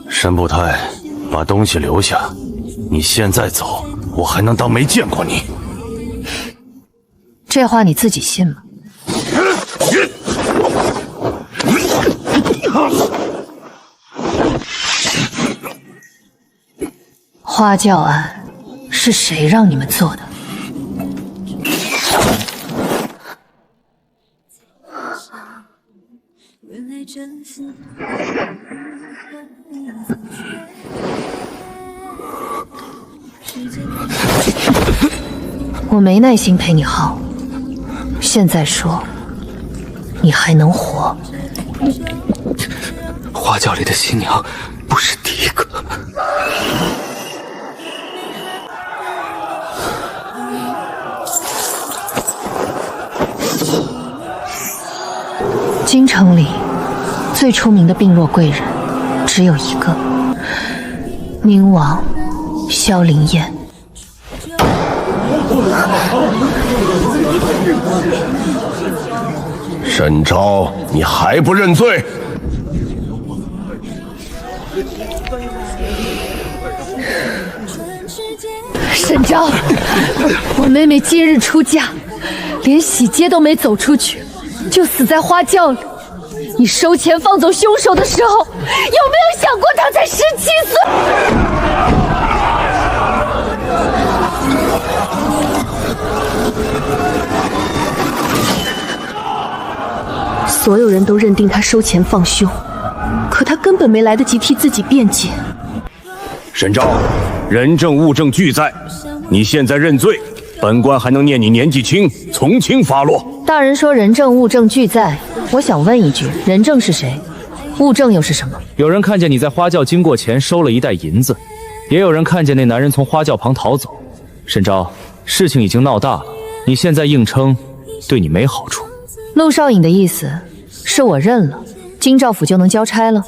申不太，把东西留下。你现在走，我还能当没见过你。这话你自己信吗？花轿案是谁让你们做的？我没耐心陪你耗，现在说，你还能活？花轿里的新娘不是第一个。京城里最出名的病弱贵人只有一个，宁王萧灵燕。沈昭，你还不认罪？沈昭，我妹妹今日出嫁，连喜街都没走出去，就死在花轿里。你收钱放走凶手的时候，有没有想过她才17岁？所有人都认定他收钱放凶，可他根本没来得及替自己辩解。沈昭，人证物证俱在，你现在认罪，本官还能念你年纪轻，从轻发落。大人说人证物证俱在，我想问一句，人证是谁？物证又是什么？有人看见你在花轿经过前收了一袋银子，也有人看见那男人从花轿旁逃走。沈昭，事情已经闹大了，你现在硬撑，对你没好处。陆少颖的意思是我认了，京兆府就能交差了？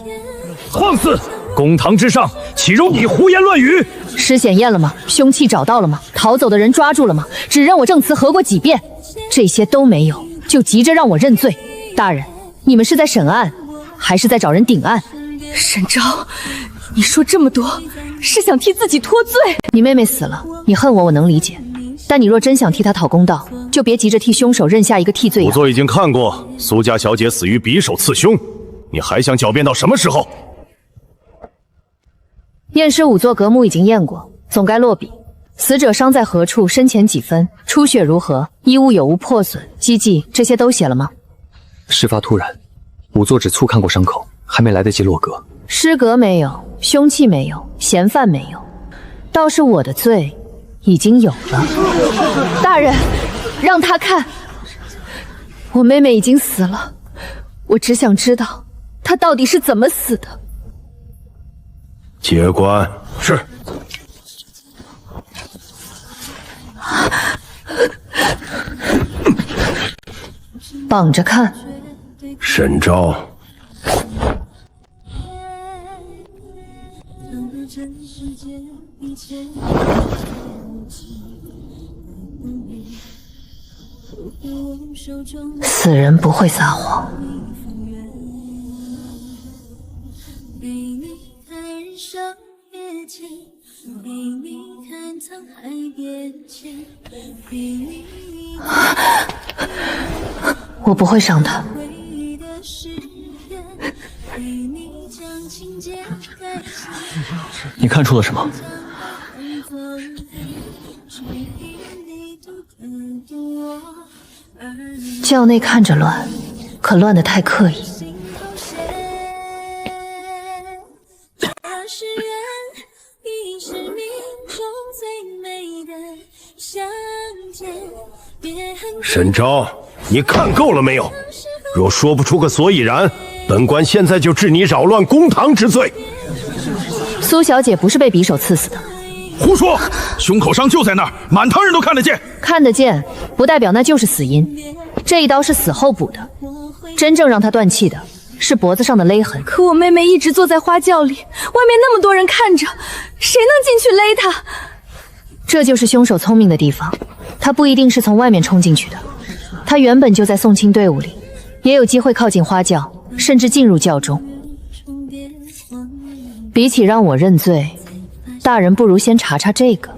放肆！公堂之上，岂容你胡言乱语？尸检验了吗？凶器找到了吗？逃走的人抓住了吗？指认我证词核过几遍？这些都没有，就急着让我认罪。大人，你们是在审案，还是在找人顶案？沈昭，你说这么多，是想替自己脱罪？你妹妹死了，你恨我，我能理解。但你若真想替她讨公道，就别急着替凶手认下一个替罪羊。仵作已经看过，苏家小姐死于匕首刺胸，你还想狡辩到什么时候？验尸仵作阁目已经验过，总该落笔。死者伤在何处，身前几分，出血如何，衣物有无破损、积迹，这些都写了吗？事发突然，仵作只粗看过伤口，还没来得及落格。尸格没有，凶器没有，嫌犯没有，倒是我的罪已经有了。大人，让他看，我妹妹已经死了，我只想知道她到底是怎么死的。接官。是。绑着看。沈昭。死人不会撒谎。我不会伤他。你看出了什么？轿内看着乱，可乱得太刻意。沈昭，你看够了没有？若说不出个所以然，本官现在就治你扰乱公堂之罪。苏小姐不是被匕首刺死的。胡说！胸口伤就在那儿，满堂人都看得见。看得见，不代表那就是死因。这这一刀是死后补的，真正让他断气的是脖子上的勒痕。可我妹妹一直坐在花轿里，外面那么多人看着，谁能进去勒她？这就是凶手聪明的地方，他不一定是从外面冲进去的，他原本就在送亲队伍里，也有机会靠近花轿，甚至进入轿中。比起让我认罪，大人不如先查查这个。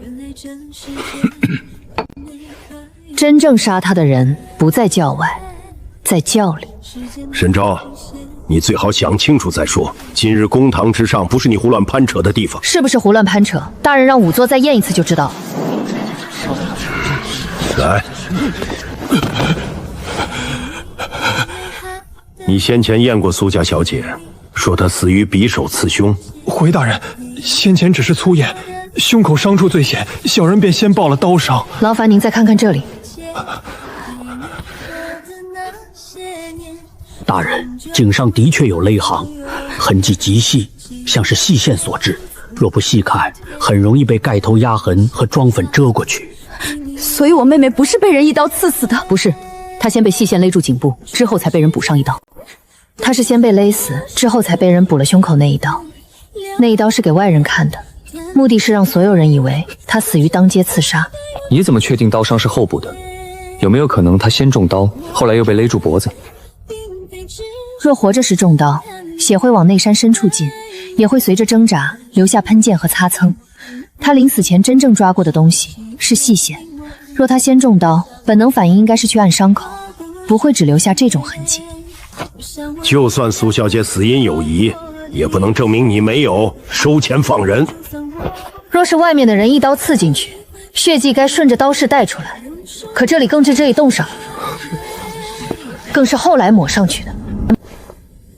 真正杀他的人不在轿外，在轿里。沈昭，你最好想清楚再说。今日公堂之上不是你胡乱攀扯的地方。是不是胡乱攀扯？大人让仵作再验一次就知道了。来，你先前验过苏家小姐，说她死于匕首刺胸。回大人，先前只是粗验，胸口伤处最显，小人便先报了刀伤。劳烦您再看看这里。大人，颈上的确有勒痕，痕迹极细，像是细线所致。若不细看，很容易被盖头压痕和妆粉遮过去。所以我妹妹不是被人一刀刺死的？不是，她先被细线勒住颈部，之后才被人补上一刀。她是先被勒死，之后才被人补了胸口那一刀。那一刀是给外人看的，目的是让所有人以为她死于当街刺杀。你怎么确定刀伤是后补的？有没有可能他先中刀，后来又被勒住脖子？若活着时中刀，血会往内山深处进，也会随着挣扎留下喷溅和擦蹭。他临死前真正抓过的东西是细线，若他先中刀，本能反应应该是去按伤口，不会只留下这种痕迹。就算苏小姐死因有疑，也不能证明你没有收钱放人。若是外面的人一刀刺进去，血迹该顺着刀势带出来，可这里更是这一洞上，更是后来抹上去的。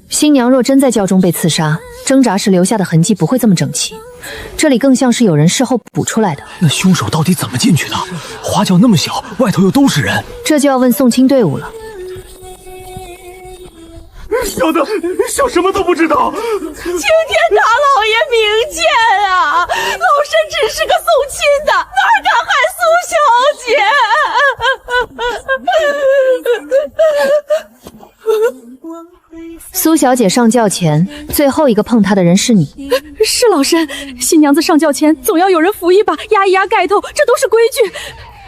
新娘若真在轿中被刺杀，挣扎时留下的痕迹不会这么整齐，这里更像是有人事后补出来的。那凶手到底怎么进去的？花轿那么小，外头又都是人，这就要问送亲队伍了。小什么都不知道。青天大老爷明鉴啊！老身只是个送亲的，哪敢害苏小姐？苏小姐上轿前，最后一个碰她的人是你。是老身，新娘子上轿前总要有人扶一把，压一压盖头，这都是规矩。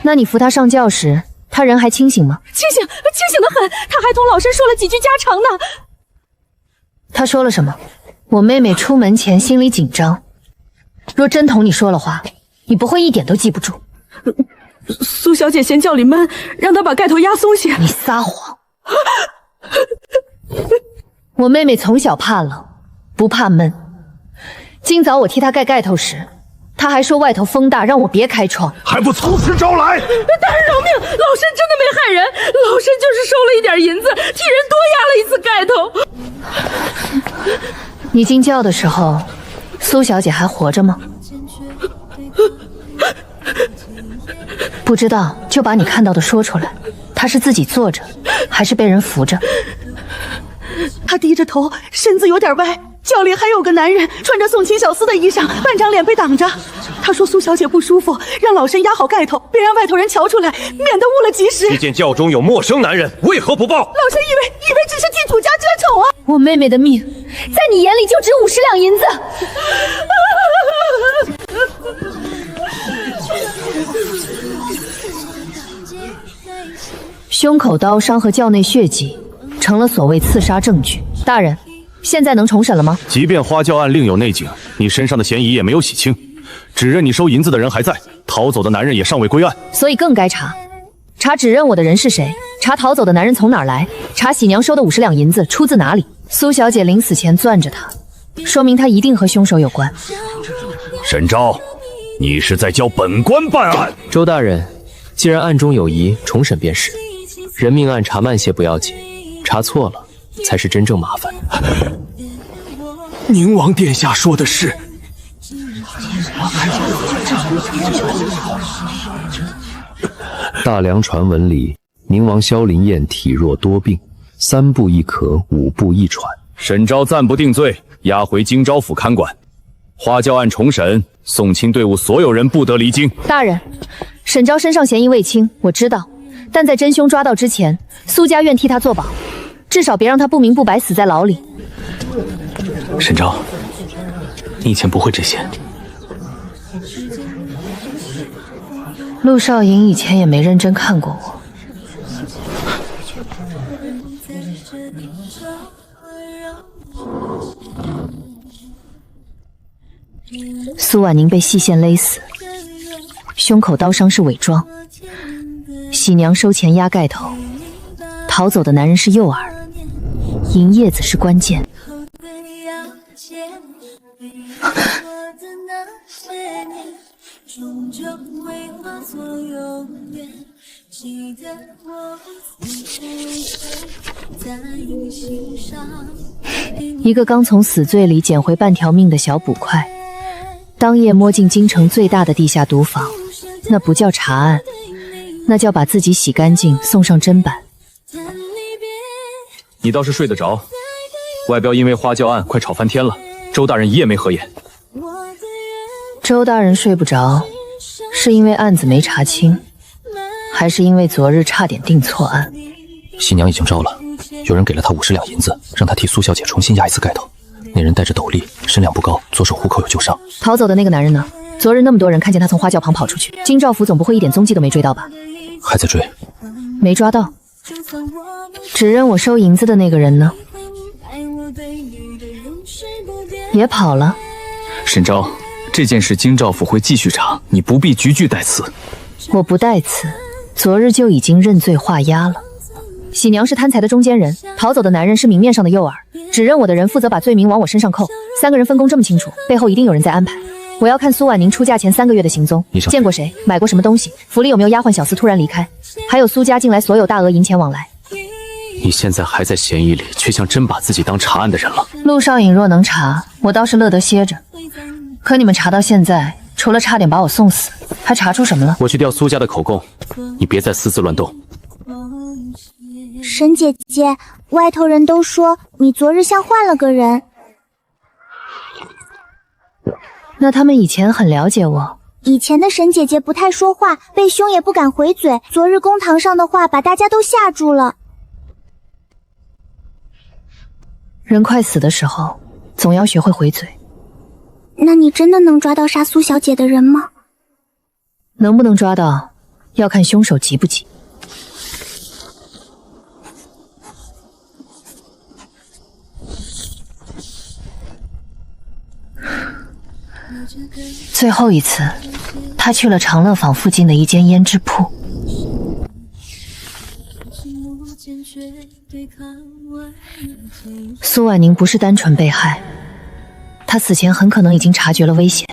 那你扶她上轿时，她人还清醒吗？清醒得很，她还同老身说了几句家常呢。她说了什么？我妹妹出门前心里紧张，若真同你说了话，你不会一点都记不住。苏小姐嫌轿里闷，让她把盖头压松些。你撒谎！我妹妹从小怕冷，不怕闷。今早我替她盖盖头时，她还说外头风大，让我别开窗，还不从实招来！大人饶命，老身真的没害人，老身就是收了一点银子，替人多压了一次盖头。你进轿的时候，苏小姐还活着吗？不知道就把你看到的说出来。她是自己坐着，还是被人扶着？她低着头，身子有点歪。轿里还有个男人，穿着送亲小厮的衣裳，半张脸被挡着。他说苏小姐不舒服，让老身压好盖头，别让外头人瞧出来，免得误了吉时。只见轿中有陌生男人，为何不报？老身以为只是替土家遮丑啊！我妹妹的命，在你眼里就值50两银子。胸口刀伤和轿内血迹，成了所谓刺杀证据。大人，现在能重审了吗？即便花轿案另有内警，你身上的嫌疑也没有洗清，指认你收银子的人还在，逃走的男人也尚未归案，所以更该查。查指认我的人是谁，查逃走的男人从哪儿来，查喜娘收的50两银子出自哪里。苏小姐临死前攥着他，说明他一定和凶手有关。沈昭，你是在教本官办案？周大人，既然案中有疑，重审便是。人命案查慢些不要紧，查错了才是真正麻烦。宁王殿下说的是。大梁传闻里，宁王萧林燕体弱多病，3步一咳，5步一喘。沈昭暂不定罪，押回京兆府看管。花轿案重审，送亲队伍所有人不得离京。大人，沈昭身上嫌疑未清，我知道，但在真凶抓到之前，苏家愿替他做保，至少别让他不明不白死在牢里。沈昭，你以前不会这些。陆少颖以前也没认真看过我。苏婉宁被细线勒死，胸口刀伤是伪装，喜娘收钱压盖头，逃走的男人是诱饵，银叶子是关键。一个刚从死罪里捡回半条命的小捕快，当夜摸进京城最大的地下毒坊，那不叫查案，那叫把自己洗干净送上砧板。你倒是睡得着，外标因为花轿案快吵翻天了，周大人一夜没合眼。周大人睡不着，是因为案子没查清，还是因为昨日差点定错案？喜娘已经招了，有人给了她50两银子，让她替苏小姐重新压一次盖头。那人戴着斗笠，身量不高，左手虎口有旧伤。逃走的那个男人呢？昨日那么多人看见他从花轿旁跑出去，京兆府总不会一点踪迹都没追到吧？还在追，没抓到。指认我收银子的那个人呢？也跑了。沈昭，这件事京兆府会继续查，你不必局句带刺。我不带刺，昨日就已经认罪画押了。喜娘是贪财的中间人，逃走的男人是明面上的诱饵，指认我的人负责把罪名往我身上扣。3个人分工这么清楚，背后一定有人在安排。我要看苏婉宁出嫁前3个月的行踪，见过谁，买过什么东西，府里有没有丫鬟小厮突然离开，还有苏家近来所有大额银钱往来。你现在还在嫌疑里，却像真把自己当查案的人了。陆少颖若能查，我倒是乐得歇着。可你们查到现在，除了差点把我送死，还查出什么了？我去调苏家的口供，你别再私自乱动。沈姐姐，外头人都说你昨日像换了个人。那他们以前很了解我。以前的沈姐姐不太说话，被凶也不敢回嘴，昨日公堂上的话把大家都吓住了。人快死的时候，总要学会回嘴。那你真的能抓到杀苏小姐的人吗？能不能抓到，要看凶手急不急。最后一次，他去了长乐坊附近的一间胭脂铺。苏婉宁不是单纯被害，她死前很可能已经察觉了危险。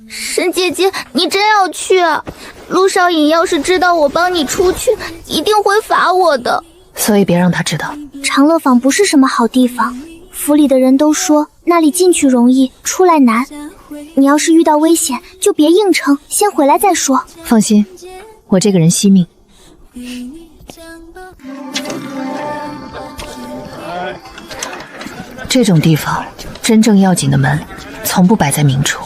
沈姐姐，你真要去啊？陆少颖要是知道我帮你出去，一定会罚我的。所以别让他知道。长乐坊不是什么好地方，府里的人都说那里进去容易，出来难。你要是遇到危险，就别硬撑，先回来再说。放心，我这个人惜命。这种地方，真正要紧的门，从不摆在明处。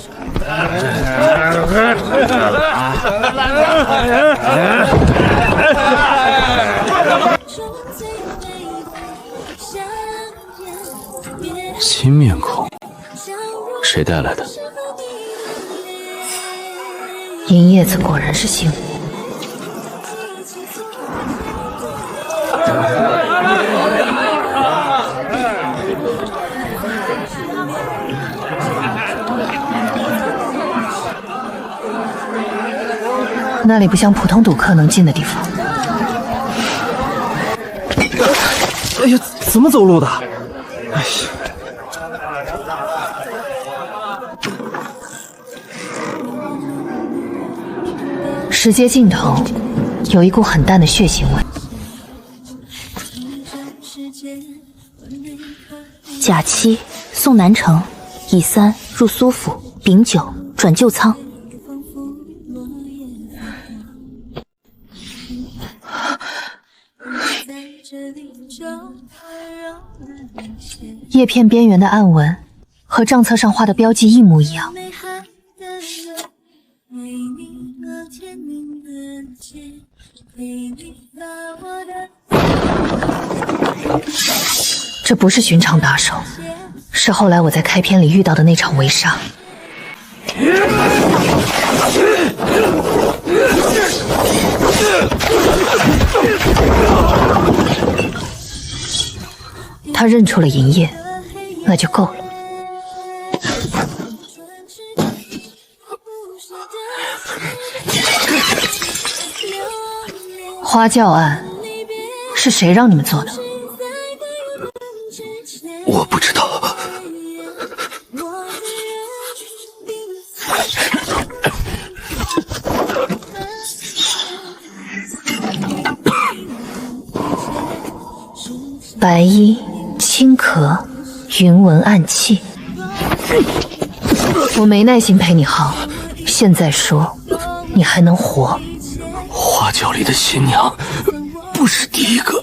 新面孔，谁带来的？银叶子果然是姓吴。那里不像普通赌客能进的地方。哎呀，怎么走路的？哎呀！石阶尽头有一股很淡的血腥味。甲7送南城，乙3入苏府，丙9转旧仓。叶片边缘的暗纹和账册上画的标记一模一样。这不是寻常打手，是后来我在开篇里遇到的那场围杀。他认出了银叶，那就够了。花轿案是谁让你们做的？我不知道。白衣、青壳、云纹暗器，我没耐心陪你耗。现在说，你还能活？花轿里的新娘不是第一个。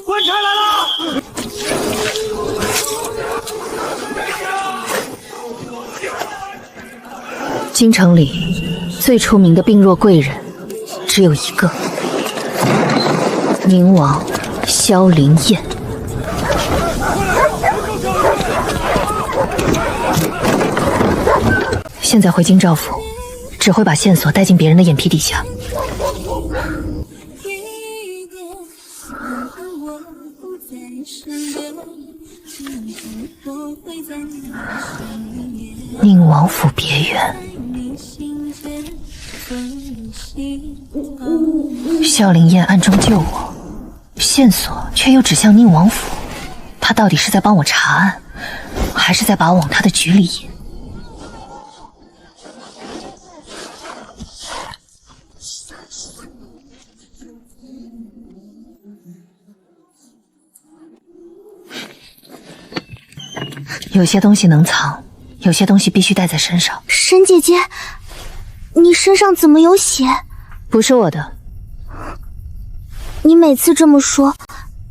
官差来了！京城里最出名的病弱贵人只有一个，宁王萧灵燕。现在回京兆府，只会把线索带进别人的眼皮底下。宁王府别院，萧灵燕暗中救我，线索却又指向宁王府，他到底是在帮我查案，还是在把我往他的局里引？有些东西能藏，有些东西必须带在身上。沈姐姐，你身上怎么有血？不是我的。你每次这么说，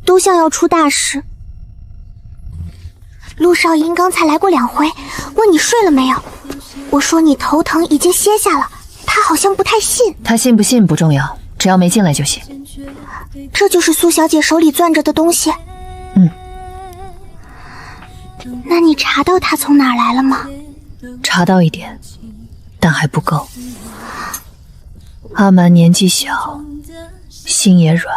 都像要出大事。陆少英刚才来过2回，问你睡了没有。我说你头疼已经歇下了，他好像不太信。他信不信不重要，只要没进来就行。这就是苏小姐手里攥着的东西。那你查到他从哪儿来了吗？查到一点，但还不够。阿蛮年纪小，心也软，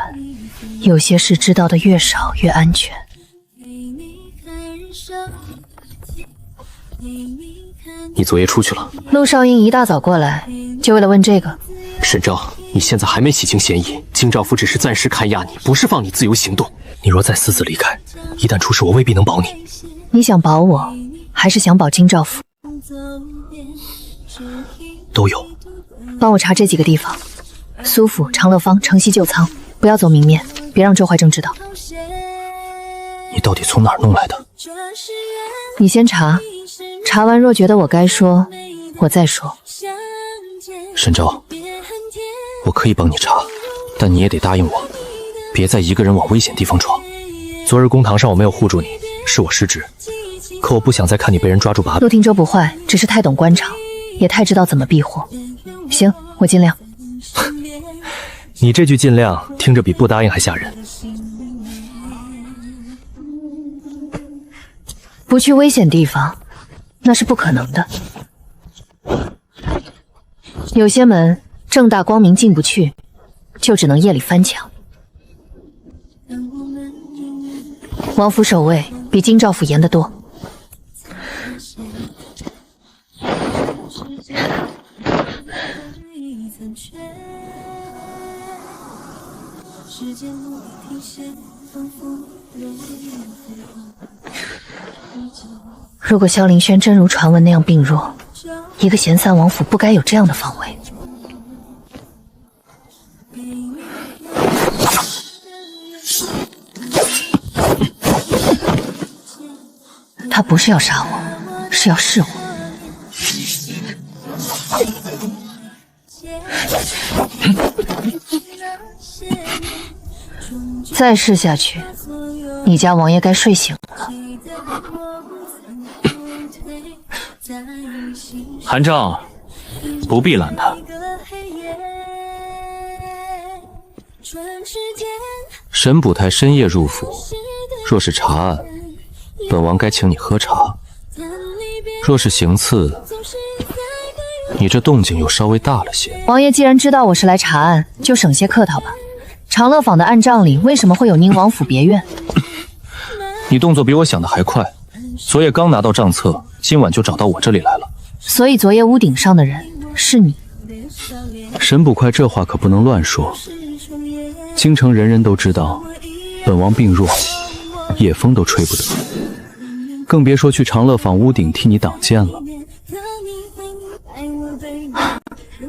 有些事知道的越少越安全。你昨夜出去了？陆少英一大早过来，就为了问这个。沈昭，你现在还没洗清嫌疑，京兆府只是暂时看押你，不是放你自由行动。你若再私自离开，一旦出事，我未必能保你。你想保我，还是想保京兆府？都有。帮我查这几个地方：苏府、长乐坊、城西旧仓，不要走明面，别让周怀正知道。你到底从哪儿弄来的？你先查，查完若觉得我该说，我再说。沈昭，我可以帮你查，但你也得答应我，别再一个人往危险地方闯。昨日公堂上我没有护住你，是我失职，可我不想再看你被人抓住把柄。陆廷舟不坏，只是太懂官场，也太知道怎么避祸。行，我尽量。你这句尽量听着比不答应还吓人。不去危险地方，那是不可能的。有些门正大光明进不去，就只能夜里翻墙。王府守卫比京兆府严得多。如果萧凌轩真如传闻那样病弱，一个闲散王府不该有这样的防卫。他不是要杀我，是要试我。再试下去，你家王爷该睡醒了。韩丈，不必拦他。沈捕太深夜入府，若是查案，本王该请你喝茶；若是行刺，你这动静又稍微大了些。王爷既然知道我是来查案，就省些客套吧。长乐坊的案账里为什么会有宁王府别院？你动作比我想的还快，昨夜刚拿到账册，今晚就找到我这里来了。所以昨夜屋顶上的人是你。沈捕快这话可不能乱说。京城人人都知道，本王病弱，夜风都吹不得，更别说去长乐坊屋顶替你挡箭了。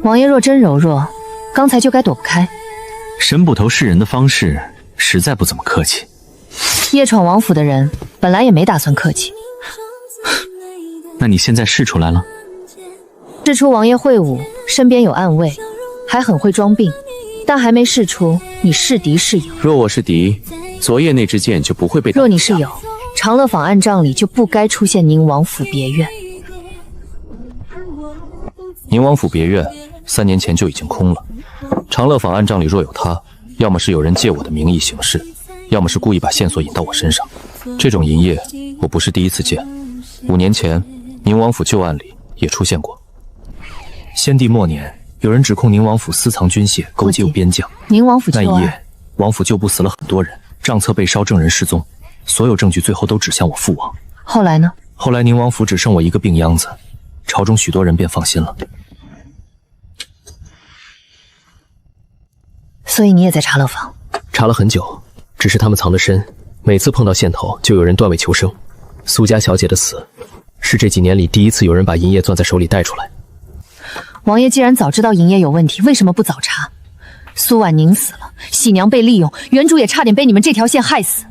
王爷若真柔弱，刚才就该躲不开。沈捕头示人的方式实在不怎么客气。夜闯王府的人本来也没打算客气。那你现在试出来了？试出王爷会武，身边有暗卫，还很会装病，但还没试出你是敌是友。若我是敌，昨夜那支箭就不会被打。若你是友，长乐坊案账里就不该出现宁王府别院。宁王府别院3年前就已经空了，长乐坊案账里若有他，要么是有人借我的名义行事，要么是故意把线索引到我身上。这种营业我不是第一次见，5年前宁王府旧案里也出现过。先帝末年，有人指控宁王府私藏军械，勾结边将。宁王府旧案那一夜，王府旧部死了很多人，账册被烧，证人失踪，所有证据最后都指向我父王。后来呢？后来宁王府只剩我一个病秧子，朝中许多人便放心了。所以你也在查乐坊？查了很久，只是他们藏得深，每次碰到线头就有人断尾求生。苏家小姐的死，是这几年里第一次有人把银叶攥在手里带出来。王爷既然早知道银叶有问题，为什么不早查？苏婉宁死了，喜娘被利用，原主也差点被你们这条线害死。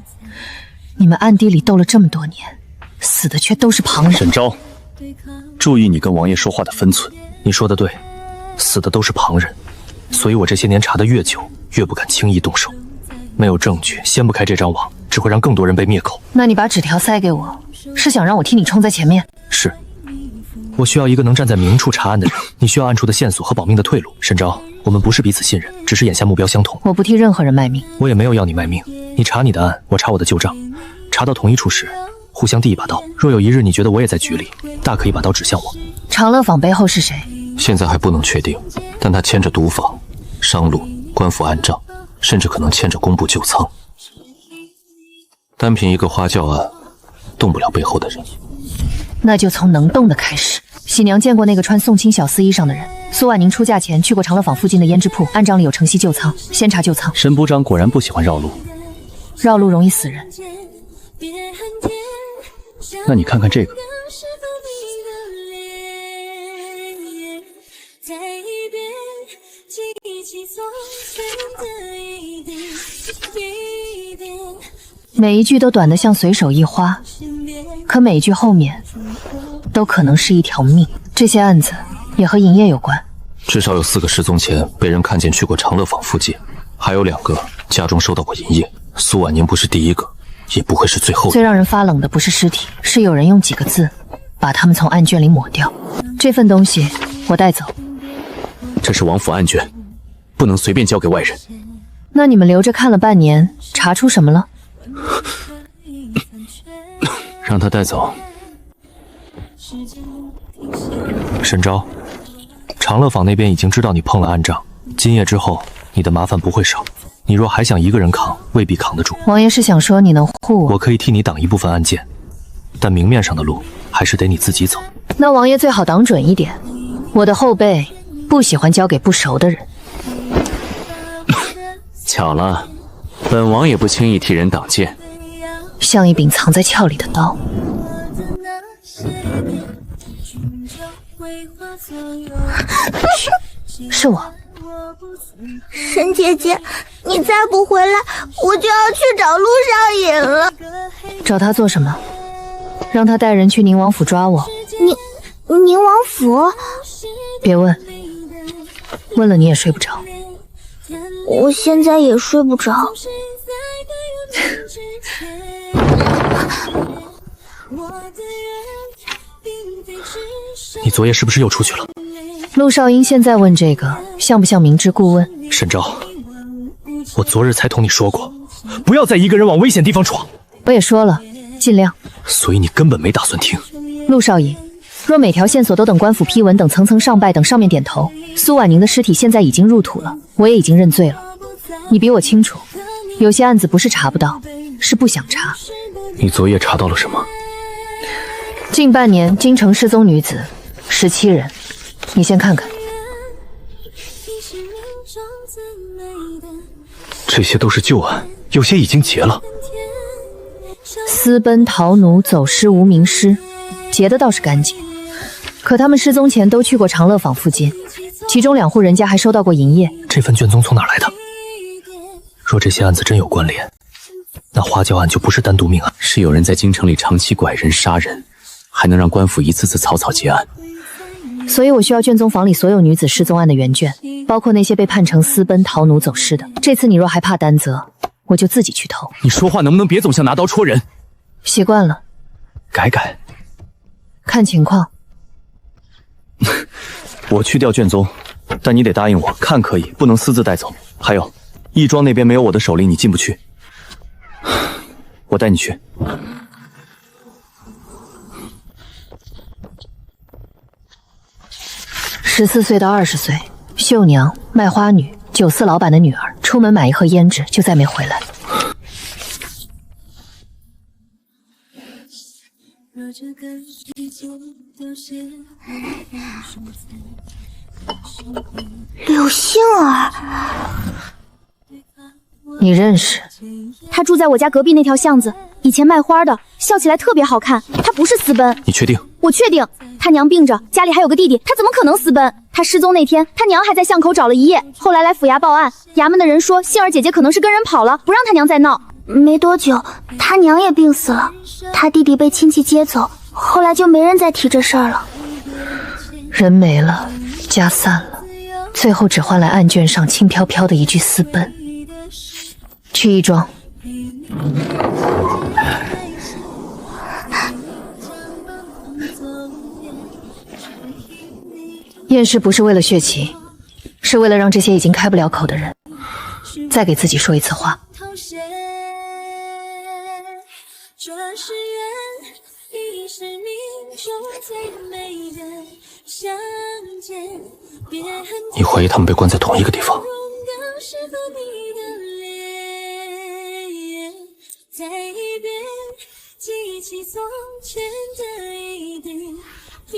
你们暗地里斗了这么多年，死的却都是旁人。沈昭，注意你跟王爷说话的分寸。你说的对，死的都是旁人，所以我这些年查得越久，越不敢轻易动手。没有证据，掀不开这张网，只会让更多人被灭口。那你把纸条塞给我，是想让我替你冲在前面？是，我需要一个能站在明处查案的人，你需要暗处的线索和保命的退路。沈昭，我们不是彼此信任，只是眼下目标相同。我不替任何人卖命，我也没有要你卖命。你查你的案，我查我的旧账，查到同一处时，互相递一把刀。若有一日你觉得我也在局里，大可以把刀指向我。长乐坊背后是谁？现在还不能确定，但他牵着毒坊、商路、官府暗账，甚至可能牵着工部旧仓。单凭一个花轿案，动不了背后的人。那就从能动的开始。喜娘见过那个穿宋清小丝衣裳的人。苏婉宁出嫁前去过长乐坊附近的胭脂铺，案账里有城西旧仓，先查旧仓。沈部长果然不喜欢绕路，绕路容易死人。那你看看这个。每一句都短得像随手一花，可每一句后面都可能是一条命。这些案子也和银叶有关，至少有4个失踪前被人看见去过长乐坊附近，还有2个家中收到过银叶。苏婉宁不是第一个，也不会是最后一个。最让人发冷的不是尸体，是有人用几个字把他们从案卷里抹掉。这份东西我带走。这是王府案卷，不能随便交给外人。那你们留着看了半年，查出什么了？让他带走。沈昭，长乐坊那边已经知道你碰了暗账，今夜之后你的麻烦不会少。你若还想一个人扛，未必扛得住。王爷是想说你能护我？我可以替你挡一部分案件，但明面上的路还是得你自己走。那王爷最好挡准一点，我的后辈不喜欢交给不熟的人。巧了，本王也不轻易替人挡箭。像一柄藏在鞘里的刀。是我。沈姐姐，你再不回来，我就要去找陆少爷了。找他做什么？让他带人去宁王府抓我。宁王府？别问，问了你也睡不着。我现在也睡不着。你昨夜是不是又出去了？陆少英现在问这个，像不像明知故问？沈昭，我昨日才同你说过，不要再一个人往危险地方闯。我也说了，尽量。所以你根本没打算听。陆少隐，若每条线索都等官府批文，等层层上拜，等上面点头，苏婉宁的尸体现在已经入土了，我也已经认罪了。你比我清楚，有些案子不是查不到，是不想查。你昨夜查到了什么？近半年京城失踪女子17人，你先看看。这些都是旧案，有些已经结了。私奔逃奴、走失、无名尸，结的倒是干净。可他们失踪前都去过长乐坊附近，其中2户人家还收到过银液。这份卷宗从哪来的？若这些案子真有关联，那花轿案就不是单独命案，是有人在京城里长期拐人杀人，还能让官府一次次草草结案。所以我需要卷宗房里所有女子失踪案的原卷，包括那些被判成私奔逃奴走失的。这次你若还怕担责，我就自己去偷。你说话能不能别总像拿刀戳人？习惯了，改改。看情况。我去调卷宗，但你得答应我，看可以，不能私自带走。还有，义庄那边没有我的手令，你进不去。我带你去。14岁到20岁，绣娘、卖花女、酒肆老板的女儿，出门买一盒胭脂就再没回来。柳杏儿，你认识？她住在我家隔壁那条巷子，以前卖花的，笑起来特别好看。她不是私奔。你确定？我确定。她娘病着，家里还有个弟弟，她怎么可能私奔？她失踪那天，她娘还在巷口找了一夜，后来来府衙报案，衙门的人说杏儿姐姐可能是跟人跑了，不让她娘再闹。没多久，她娘也病死了，她弟弟被亲戚接走，后来就没人再提这事儿了。人没了，家散了，最后只换来案卷上轻飘飘的一句私奔。去义庄。验尸不是为了血气，是为了让这些已经开不了口的人再给自己说一次话。你怀疑他们被关在同一个地方？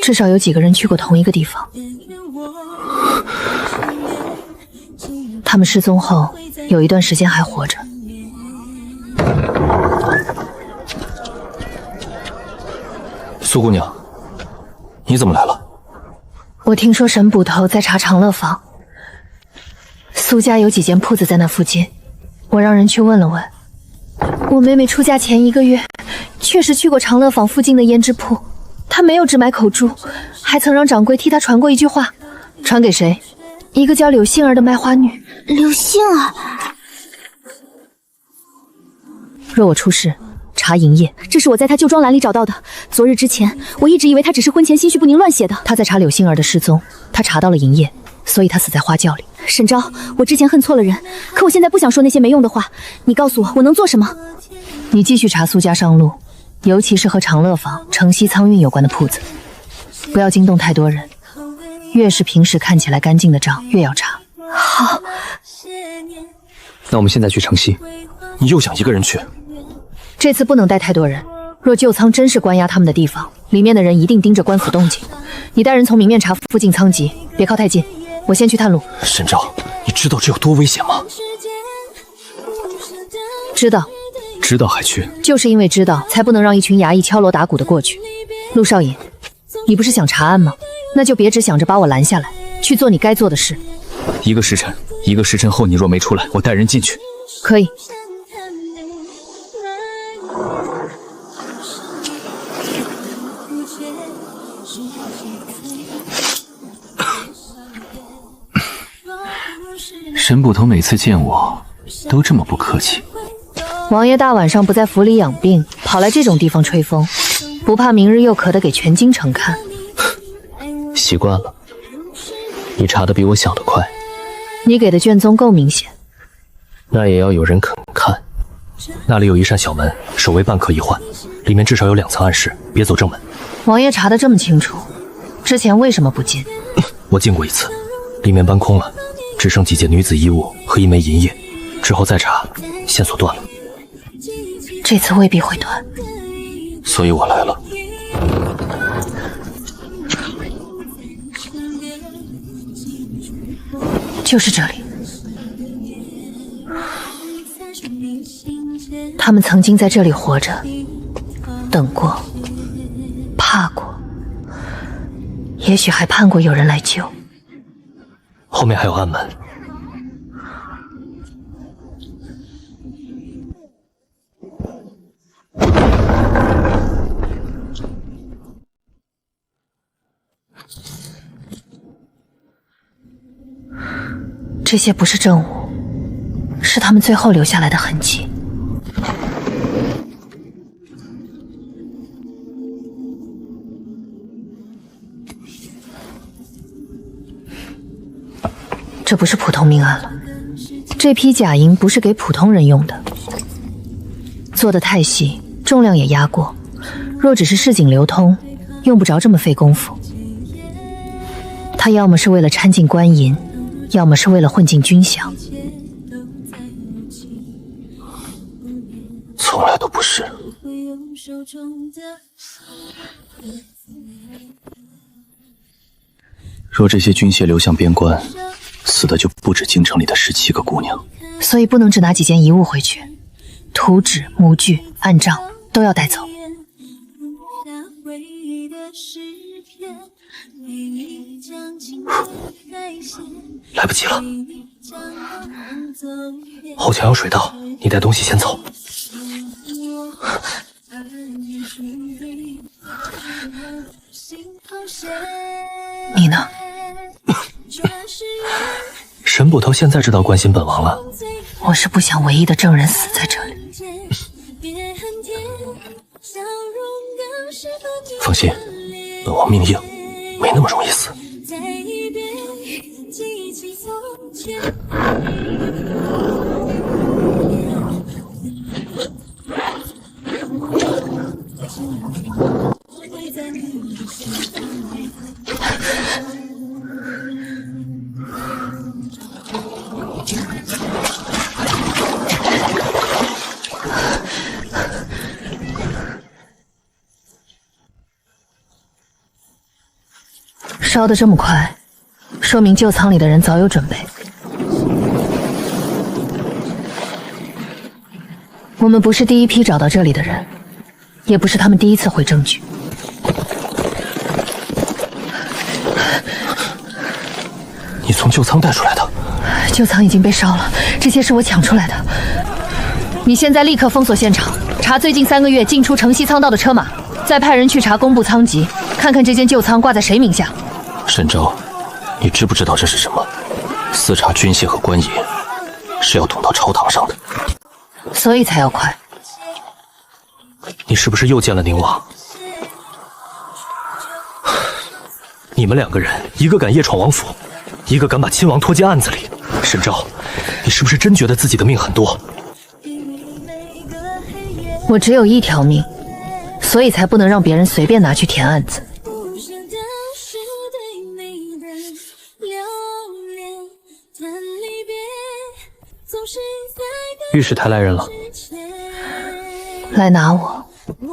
至少有几个人去过同一个地方。他们失踪后有一段时间还活着。苏姑娘，你怎么来了？我听说沈捕头在查长乐坊，苏家有几间铺子在那附近，我让人去问了问。我妹妹出嫁前1个月，确实去过长乐坊附近的胭脂铺，她没有只买口珠，还曾让掌柜替她传过一句话，传给谁？一个叫柳杏儿的卖花女。柳杏儿，若我出事，查营业。这是我在她旧装栏里找到的。昨日之前，我一直以为她只是婚前心绪不宁乱写的。他在查柳杏儿的失踪，他查到了营业，所以她死在花轿里。沈昭，我之前恨错了人，可我现在不想说那些没用的话。你告诉我，我能做什么？你继续查苏家商路，尤其是和长乐坊、城西仓运有关的铺子，不要惊动太多人。越是平时看起来干净的账，越要查。好。那我们现在去城西。你又想一个人去？这次不能带太多人。若旧仓真是关押他们的地方，里面的人一定盯着官府动静。你带人从明面查附近仓籍，别靠太近。我先去探路。沈昭，你知道这有多危险吗？知道。知道还去？就是因为知道，才不能让一群衙役敲锣打鼓的过去。陆少隐，你不是想查案吗？那就别只想着把我拦下来，去做你该做的事。1个时辰，1个时辰后你若没出来，我带人进去。可以。沈捕头每次见我都这么不客气。王爷大晚上不在府里养病，跑来这种地方吹风，不怕明日又咳得给全京城看？习惯了。你查的比我想的快。你给的卷宗够明显，那也要有人肯看。那里有一扇小门，守卫半刻一换，里面至少有2层暗室，别走正门。王爷查得这么清楚，之前为什么不进？我进过一次，里面搬空了，只剩几件女子衣物和1枚银叶。之后再查，线索断了。这次未必会断，所以我来了。就是这里。他们曾经在这里活着，等过，怕过，也许还盼过有人来救。后面还有暗门。这些不是证物，是他们最后留下来的痕迹。这不是普通命案了，这批假银不是给普通人用的，做得太细，重量也压过。若只是市井流通，用不着这么费功夫。他要么是为了掺进官银，要么是为了混进军饷，从来都不是。若这些军械流向边关，死的就不止京城里的17个姑娘。所以不能只拿几件遗物回去，图纸、模具、案账都要带走。来不及了，后墙有水道，你带东西先走。你呢？沈捕头现在知道关心本王了。我是不想唯一的证人死在这里。放心，本王命硬，没那么容易死。烧得这么快，说明旧仓里的人早有准备。我们不是第一批找到这里的人，也不是他们第一次毁证据。你从旧仓带出来的？旧仓已经被烧了，这些是我抢出来的。你现在立刻封锁现场，查最近3个月进出城西仓道的车马，再派人去查工部仓籍，看看这间旧仓挂在谁名下。沈昭，你知不知道这是什么？私查军械和官银，是要捅到朝堂上的。所以才要快。你是不是又见了宁王？你们2个人，一个敢夜闯王府，一个敢把亲王拖进案子里。沈昭，你是不是真觉得自己的命很多？我只有1条命，所以才不能让别人随便拿去填案子。御史台来人了，来拿我。他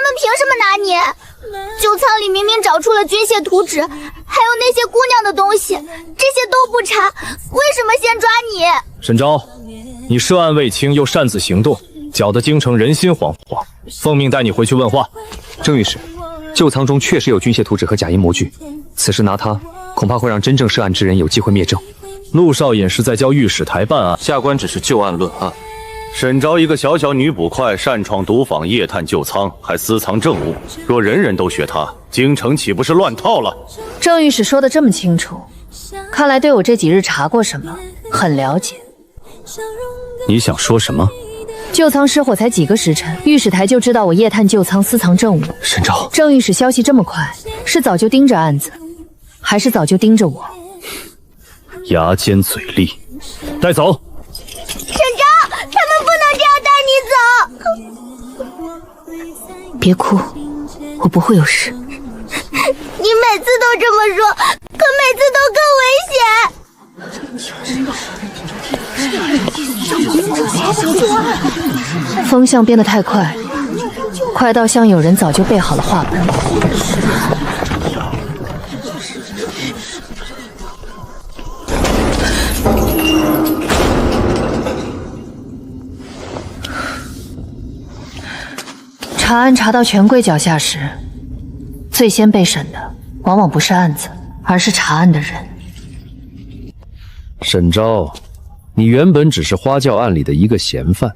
们凭什么拿你？旧仓里明明找出了军械图纸，还有那些姑娘的东西，这些都不查，为什么先抓你？沈昭，你涉案未清，又擅自行动，搅得京城人心惶惶，奉命带你回去问话。郑御史，旧仓中确实有军械图纸和假银模具，此时拿它，恐怕会让真正涉案之人有机会灭证。陆少隐是在教御史台办案，下官只是就案论案。沈昭一个小小女捕快，擅闯毒坊，夜探旧仓，还私藏证物。若人人都学他，京城岂不是乱套了？郑御史说的这么清楚，看来对我这几日查过什么很了解。你想说什么？旧仓失火才几个时辰，御史台就知道我夜探旧仓私藏证物。沈昭，郑御史消息这么快，是早就盯着案子，还是早就盯着我？牙尖嘴利，带走。沈昭，他们不能这样带你走。别哭，我不会有事。你每次都这么说，可每次都更危险。风向变得太快，快到像有人早就备好了话本。查案查到权贵脚下时，最先被审的往往不是案子，而是查案的人。沈昭，你原本只是花轿案里的一个嫌犯，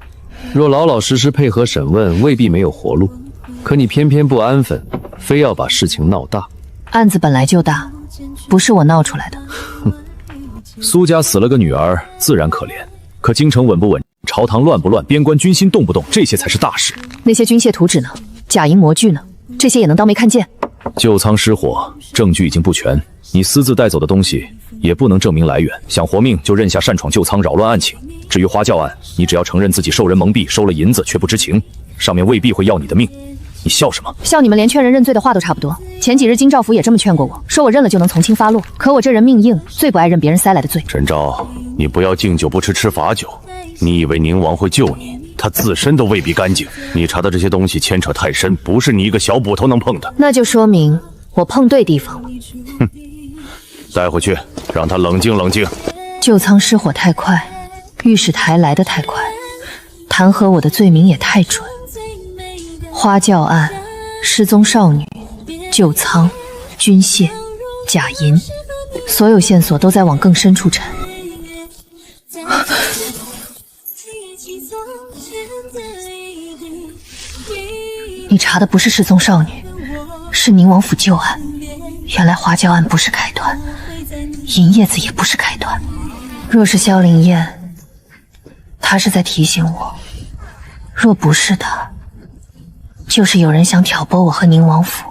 若老老实实配合审问，未必没有活路。可你偏偏不安分，非要把事情闹大。案子本来就大，不是我闹出来的。苏家死了个女儿，自然可怜。可京城稳不稳，朝堂乱不乱，边关军心动不动，这些才是大事。那些军械图纸呢？假银模具呢？这些也能当没看见？旧仓失火，证据已经不全，你私自带走的东西也不能证明来源。想活命就认下擅闯旧仓，扰乱案情。至于花轿案，你只要承认自己受人蒙蔽，收了银子却不知情，上面未必会要你的命。你笑什么？笑你们连劝人认罪的话都差不多。前几日京兆府也这么劝过我，说我认了就能从轻发落。可我这人命硬，最不爱认别人塞来的罪。沈昭，你不要敬酒不吃吃罚酒。你以为宁王会救你？他自身都未必干净。你查的这些东西牵扯太深，不是你一个小捕头能碰的。那就说明我碰对地方了。哼，带回去，让他冷静冷静。旧仓失火太快，御史台来得太快，弹劾我的罪名也太准。花轿案、失踪少女、旧仓、军械、假银，所有线索都在往更深处沉。你查的不是失踪少女，是宁王府旧案。原来花轿案不是开端，银叶子也不是开端。若是萧灵燕，她是在提醒我；若不是她，就是有人想挑拨我和宁王府。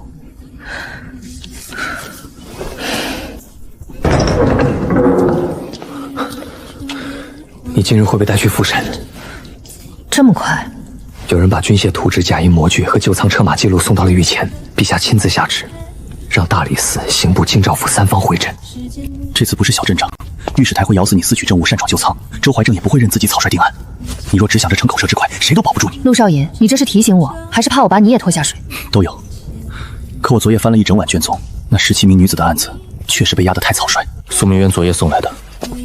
你今日会被带去复审。这么快？有人把军械图纸、假银模具和旧仓车马记录送到了御前，陛下亲自下旨，让大理寺、刑部、京兆府三方会诊。这次不是小阵仗，御史台会咬死你私取政务、擅闯旧仓，周怀正也不会认自己草率定案。你若只想着逞口舌之快，谁都保不住你。陆少爷，你这是提醒我，还是怕我把你也拖下水？都有。可我昨夜翻了一整晚卷宗，那17名女子的案子确实被压得太草率。苏明渊昨夜送来的，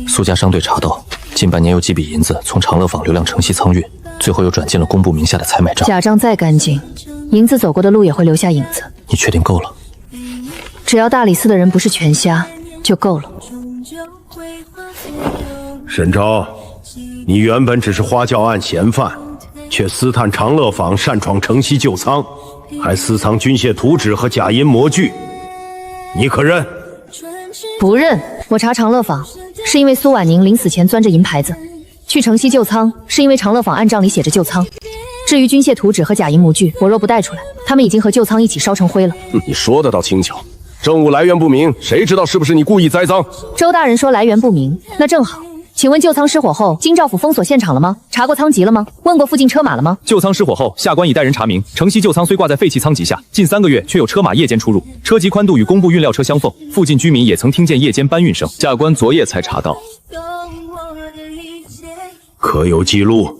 苏家商队查到，近半年有几笔银子从长乐坊流向城西仓运，最后又转进了工部名下的采买账。假账再干净，银子走过的路也会留下影子。你确定够了？只要大理寺的人不是全瞎，就够了。沈昭，你原本只是花轿案嫌犯，却私探长乐坊，擅闯城西旧仓，还私藏军械图纸和假银模具，你可认？不认。我查长乐坊，是因为苏婉宁临死前钻着银牌子；去城西旧仓，是因为长乐坊案账里写着旧仓。至于军械图纸和假银模具，我若不带出来，他们已经和旧仓一起烧成灰了。你说的倒轻巧，证物来源不明，谁知道是不是你故意栽赃？周大人说来源不明，那正好。请问旧仓失火后，京兆府封锁现场了吗？查过仓籍了吗？问过附近车马了吗？旧仓失火后，下官已带人查明，城西旧仓虽挂在废弃仓籍下，近3个月却有车马夜间出入，车级宽度与工部运料车相逢，附近居民也曾听见夜间搬运声。下官昨夜才查到。可有记录？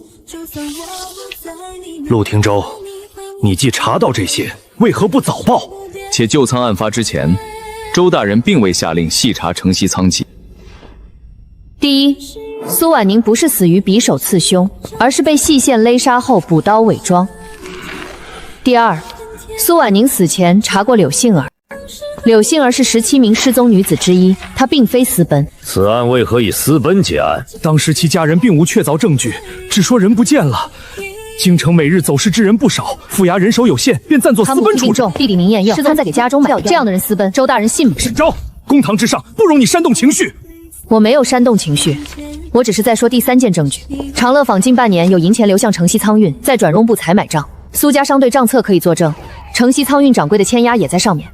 陆廷舟，你既查到这些，为何不早报？且旧仓案发之前，周大人并未下令细查城西仓籍。第一，苏婉宁不是死于匕首刺胸，而是被细线勒杀后补刀伪装。第二，苏婉宁死前查过柳杏儿，柳杏儿是17名失踪女子之一，她并非私奔。此案为何以私奔结案？当时其家人并无确凿证据，只说人不见了。京城每日走失之人不少，府衙人手有限，便暂作私奔处置。弟弟宁彦佑失踪在给家中买药，这样的人私奔，周大人信吗？沈昭，公堂之上不容你煽动情绪。我没有煽动情绪，我只是在说第3件证据。长乐坊近半年有银钱流向城西仓运，在转融部采买账，苏家商队账册可以作证，城西仓运掌柜的签押也在上面。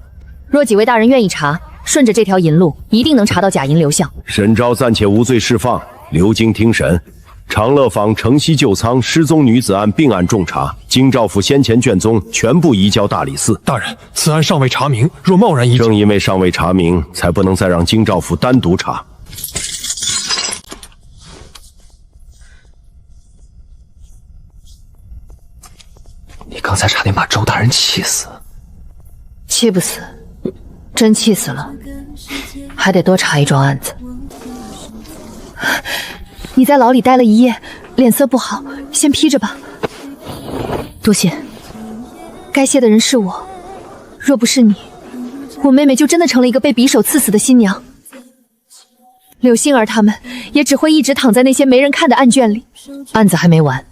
若几位大人愿意查，顺着这条银路，一定能查到假银流向。沈昭暂且无罪释放，留京听审。长乐坊城西旧仓失踪女子案并案重查，京兆府先前卷宗全部移交大理寺。大人，此案尚未查明，若贸然移交，正因为尚未查明，才不能再让京兆府单独查。你刚才差点把周大人气死。气不死，真气死了，还得多查一桩案子。你在牢里待了1夜，脸色不好，先披着吧。多谢。该谢的人是我，若不是你，我妹妹就真的成了一个被匕首刺死的新娘。柳杏儿他们也只会一直躺在那些没人看的案卷里。案子还没完，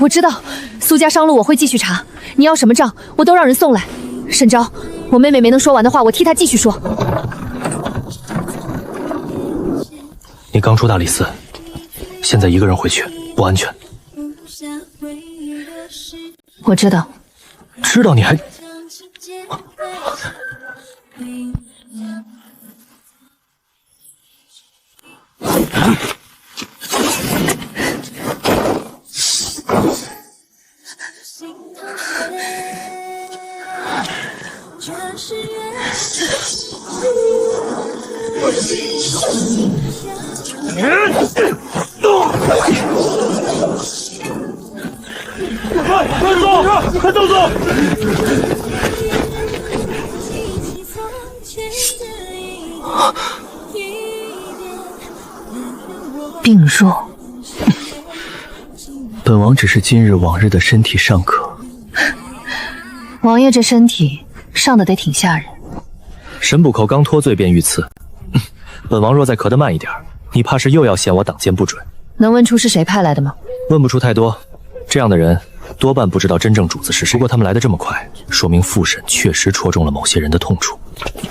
我知道苏家商路我会继续查，你要什么账我都让人送来。沈昭，我妹妹没能说完的话，我替她继续说。你刚出大理寺，现在一个人回去不安全。我知道。知道你还……快动作！病弱。本王只是今日往日的身体尚可。王爷这身体上的得挺吓人。沈捕口刚脱罪便遇刺，本王若再咳得慢一点，你怕是又要嫌我挡箭不准。能问出是谁派来的吗？问不出太多，这样的人多半不知道真正主子是谁。不过他们来得这么快，说明复审确实戳中了某些人的痛处。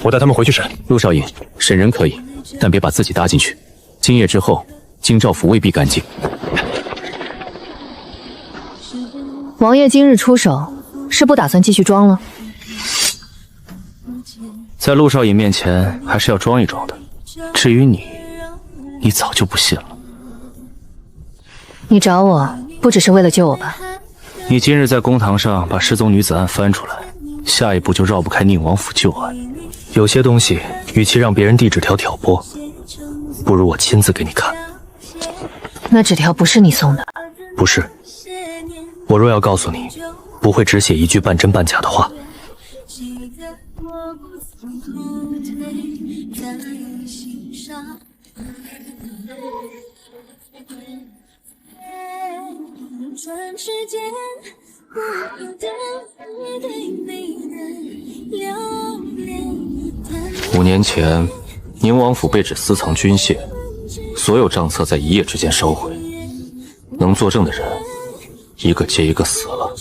我带他们回去审。陆少爷，审人可以，但别把自己搭进去。今夜之后，京兆府未必干净。王爷今日出手，是不打算继续装了？在陆少爷面前，还是要装一装的。至于你，你早就不信了。你找我，不只是为了救我吧？你今日在公堂上把失踪女子案翻出来，下一步就绕不开宁王府旧案。有些东西，与其让别人递纸条挑拨，不如我亲自给你看。那纸条不是你送的？不是。我若要告诉你，不会只写一句半真半假的话。5年前，宁王府被指私藏军械，所有账册在一夜之间烧毁，能作证的人一个接一个死了，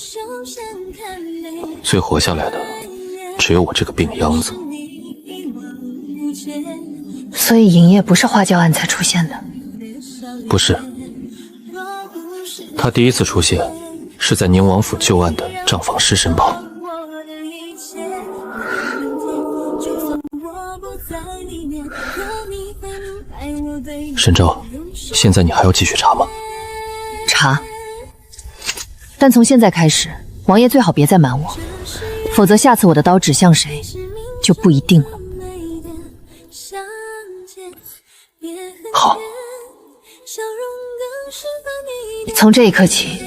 最活下来的只有我这个病秧子。所以银叶不是花椒案才出现的？不是，他第一次出现是在宁王府旧案的账房师身旁。沈昭，现在你还要继续查吗？查。但从现在开始，王爷最好别再瞒我，否则下次我的刀指向谁，就不一定了。好。从这一刻起，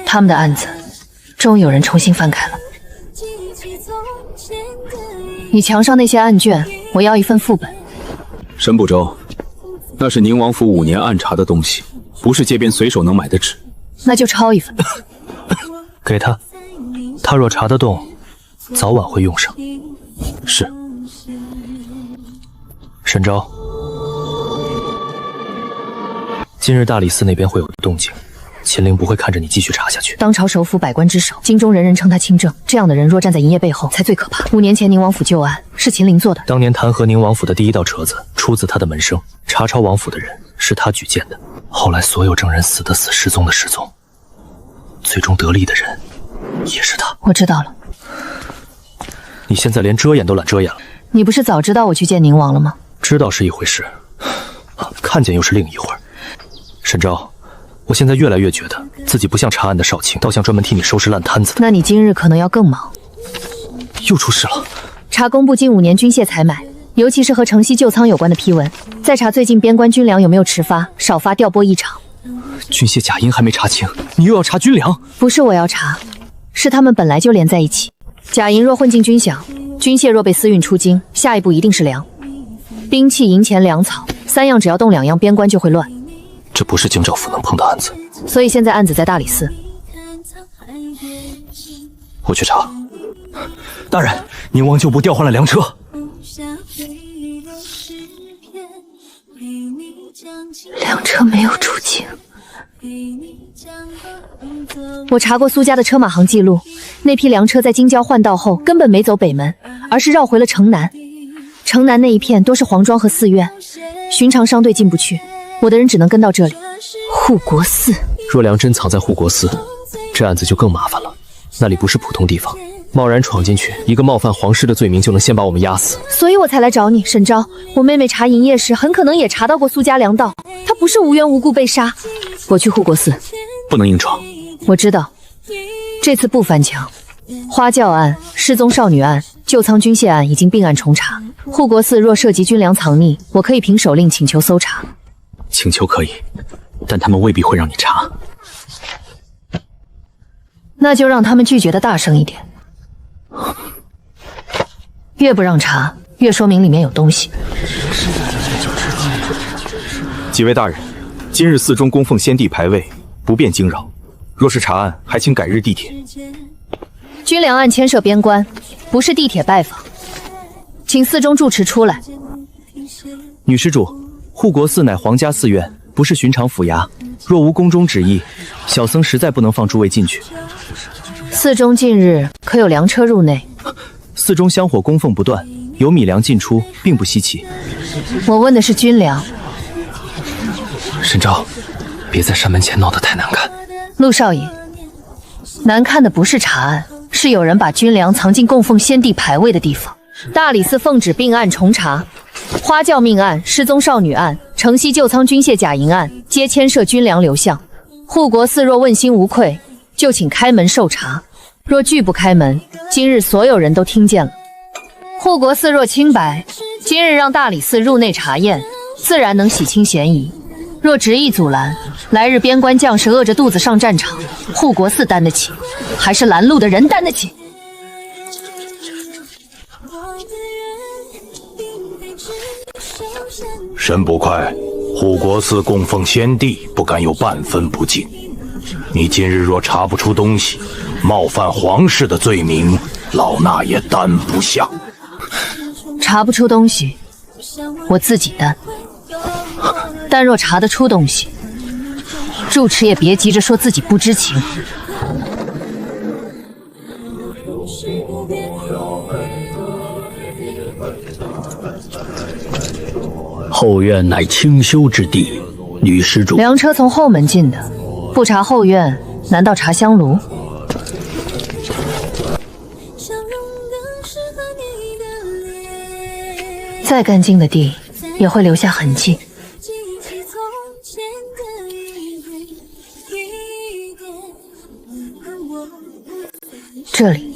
他们的案子终于有人重新翻开了。你墙上那些案卷，我要一份副本。沈捕周，那是宁王府5年暗查的东西，不是街边随手能买的纸。那就抄一份。给他，他若查得动，早晚会用上。是。沈昭，今日大理寺那边会有动静，秦陵不会看着你继续查下去。当朝首辅百官之首，京中人人称他清正，这样的人若站在银叶背后，才最可怕。5年前宁王府旧案是秦陵做的，当年弹劾宁王府的第一道折子出自他的门生，查抄王府的人是他举荐的。后来所有证人死的死，失踪的失踪，最终得利的人也是他。我知道了。你现在连遮掩都懒遮掩了。你不是早知道我去见宁王了吗？知道是一回事，看见又是另一回。沈昭，我现在越来越觉得自己不像查案的少卿，倒像专门替你收拾烂摊子的。那你今日可能要更忙。又出事了。查工部近5年军械采买，尤其是和城西旧仓有关的批文，再查最近边关军粮有没有迟发、少发、调拨异常。军械假银还没查清，你又要查军粮？不是我要查，是他们本来就连在一起。假银若混进军饷，军械若被私运出京，下一步一定是粮、兵器、银钱、粮草3样，只要动2样，边关就会乱。这不是京兆府能碰的案子，所以现在案子在大理寺。我去查。大人，宁王旧部调换了粮车。粮车没有出京。我查过苏家的车马行记录，那批粮车在京郊换道后根本没走北门，而是绕回了城南。城南那一片都是皇庄和寺院，寻常商队进不去，我的人只能跟到这里。护国寺，若粮真藏在护国寺，这案子就更麻烦了。那里不是普通地方，贸然闯进去，一个冒犯皇室的罪名就能先把我们压死。所以我才来找你，沈昭。我妹妹查营业时，很可能也查到过苏家粮道，她不是无缘无故被杀。我去护国寺，不能硬闯。我知道，这次不翻墙。花轿案、失踪少女案、旧仓军械案已经并案重查。护国寺若涉及军粮藏匿，我可以凭手令请求搜查。请求可以，但他们未必会让你查。那就让他们拒绝的大声一点。越不让查，越说明里面有东西。几位大人，今日寺中供奉先帝牌位，不便惊扰。若是查案，还请改日地铁。军粮案牵涉边关，不是地铁拜访，请寺中住持出来。女施主，护国寺乃皇家寺院，不是寻常府衙。若无宫中旨意，小僧实在不能放诸位进去。寺中近日可有粮车入内？寺中香火供奉不断，有米粮进出，并不稀奇。我问的是军粮。沈昭，别在山门前闹得太难看。陆少爷，难看的不是查案，是有人把军粮藏进供奉先帝牌位的地方。大理寺奉旨并案重查，花轿命案、失踪少女案、城西旧仓军械假银案，皆牵涉军粮流向。护国寺若问心无愧，就请开门受查；若拒不开门，今日所有人都听见了。护国寺若清白，今日让大理寺入内查验，自然能洗清嫌疑。若执意阻拦，来日边关将士饿着肚子上战场，护国寺担得起，还是拦路的人担得起？申不快，护国寺供奉先帝，不敢有半分不敬。你今日若查不出东西，冒犯皇室的罪名，老衲也担不下。查不出东西，我自己担。但若查得出东西，住持也别急着说自己不知情。后院乃清修之地，女施主。粮车从后门进的，不查后院，难道查香炉？再干净的地，也会留下痕迹。这里。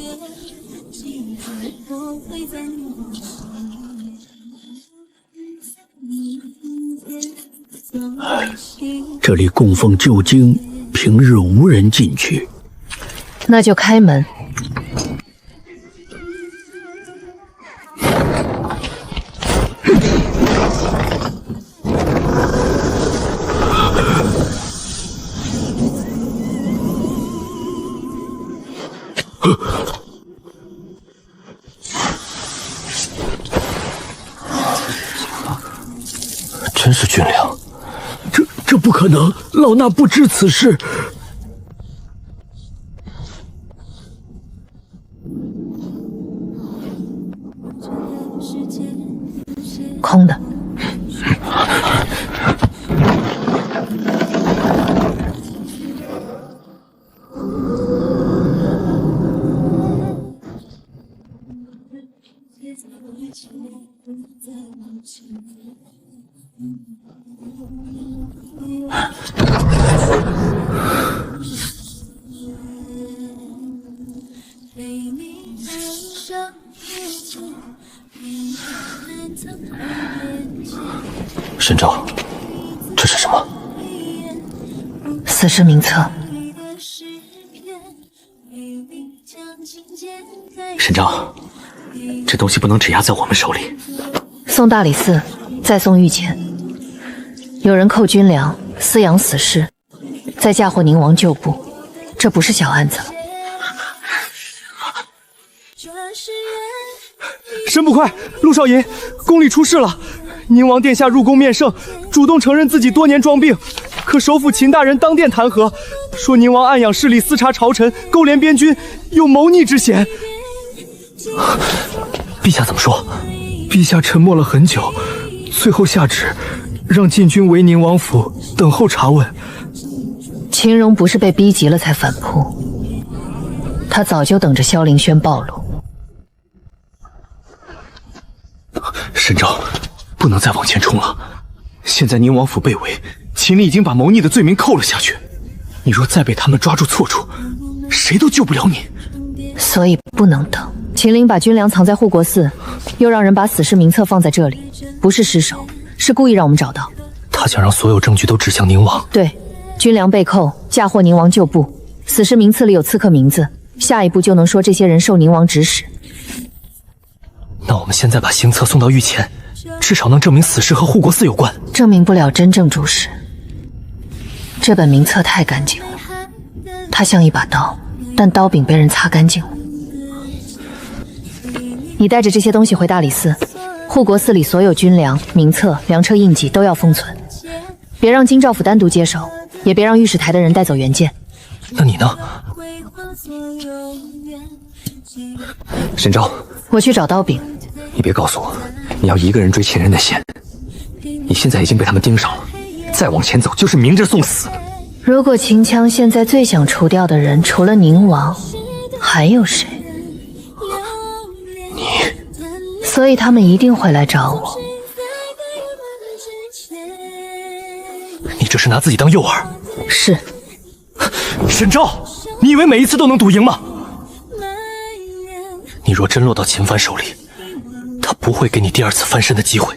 这里供奉旧经，平日无人进去。那就开门。真是军粮。这不可能，老衲不知此事。空的。沈昭，这是什么？死尸名册。沈昭，这东西不能只压在我们手里。送大理寺，再送御前。有人扣军粮，私养死尸，再嫁祸宁王旧部，这不是小案子了。神捕快，陆少银，宫里出事了。宁王殿下入宫面圣，主动承认自己多年装病，可首辅秦大人当殿弹劾，说宁王暗养势力，私察朝臣，勾连边军，有谋逆之嫌。陛下怎么说？陛下沉默了很久，最后下旨让禁军围宁王府，等候查问。秦荣不是被逼急了才反扑，他早就等着萧凌轩暴露。沈昭，不能再往前冲了。现在宁王府被围，秦林已经把谋逆的罪名扣了下去。你若再被他们抓住错处，谁都救不了你。所以不能等。秦林把军粮藏在护国寺，又让人把死尸名册放在这里，不是失手，是故意让我们找到。他想让所有证据都指向宁王。对，军粮被扣，嫁祸宁王旧部，死尸名册里有刺客名字，下一步就能说这些人受宁王指使。那我们现在把行册送到御前，至少能证明死尸和护国寺有关。证明不了真正主使。这本名册太干净了，它像一把刀，但刀柄被人擦干净了。你带着这些东西回大理寺，护国寺里所有军粮、名册、粮车印记都要封存，别让京兆府单独接手，也别让御史台的人带走原件。那你呢？沈昭，我去找刀柄。你别告诉我，你要一个人追秦人的线。你现在已经被他们盯上了，再往前走就是明着送死。如果秦腔现在最想除掉的人除了宁王，还有谁？你，所以他们一定会来找我。你这是拿自己当诱饵。是。沈昭，你以为每一次都能赌赢吗？你若真落到秦帆手里，他不会给你第二次翻身的机会。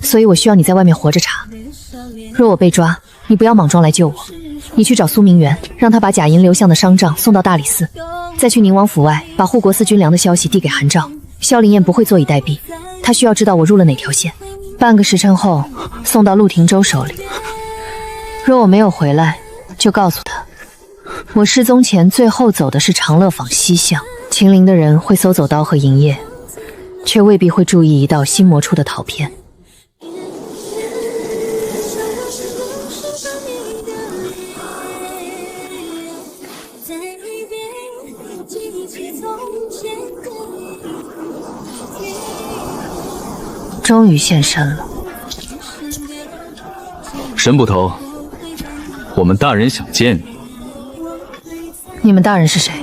所以我需要你在外面活着查。若我被抓，你不要莽撞来救我。你去找苏明远，让他把假银流向的商账送到大理寺，再去宁王府外把护国寺军粮的消息递给韩昭。萧凌燕不会坐以待毙，他需要知道我入了哪条线。半个时辰后送到陆廷舟手里。若我没有回来，就告诉他，我失踪前最后走的是长乐坊西巷。秦陵的人会搜走刀和银叶，却未必会注意一道新磨出的陶片。终于现身了。沈捕头，我们大人想见你。你们大人是谁？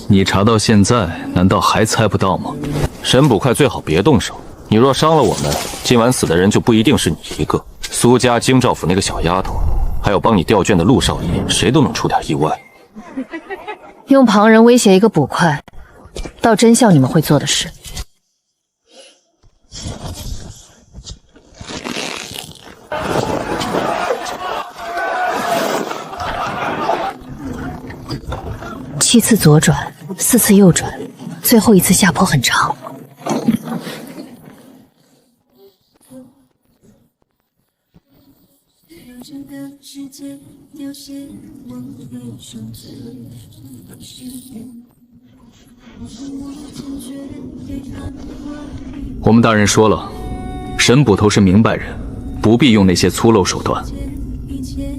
你查到现在，难道还猜不到吗？沈捕快最好别动手，你若伤了我们，今晚死的人就不一定是你一个。苏家、京兆府那个小丫头，还有帮你调卷的陆少爷，谁都能出点意外。用旁人威胁一个捕快，倒真像你们会做的事。7次左转，4次右转，最后一次下坡很长。我们大人说了，沈捕头是明白人，不必用那些粗陋手段。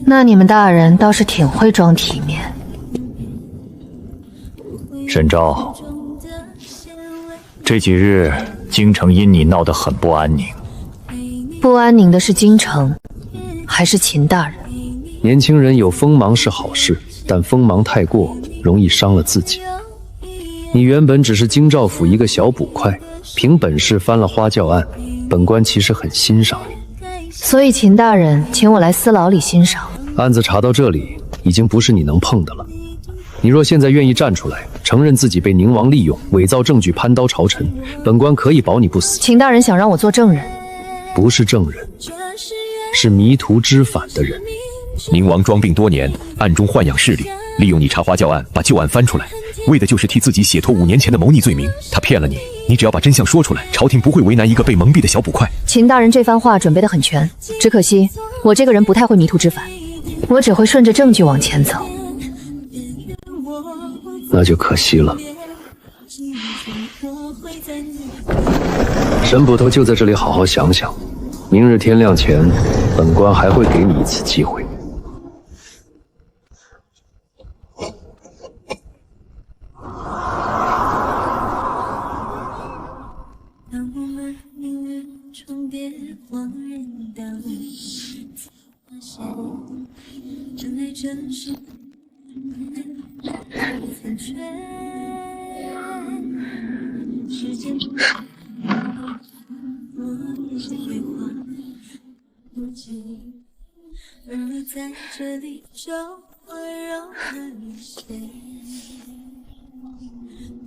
那你们大人倒是挺会装体面。沈昭，这几日京城因你闹得很不安宁。不安宁的是京城，还是秦大人？年轻人有锋芒是好事，但锋芒太过容易伤了自己。你原本只是京兆府一个小捕快，凭本事翻了花轿案，本官其实很欣赏你。所以秦大人请我来司牢里欣赏。案子查到这里，已经不是你能碰的了。你若现在愿意站出来，承认自己被宁王利用，伪造证据攀刀朝臣，本官可以保你不死。秦大人想让我做证人？不是证人，是迷途知返的人。宁王装病多年，暗中豢养势力，利用你查花轿案，把旧案翻出来，为的就是替自己写脱5年前的谋逆罪名。他骗了你，你只要把真相说出来，朝廷不会为难一个被蒙蔽的小捕快。秦大人这番话准备得很全，只可惜我这个人不太会迷途知返，我只会顺着证据往前走。那就可惜了。沈捕头就在这里好好想想，明日天亮前，本官还会给你一次机会。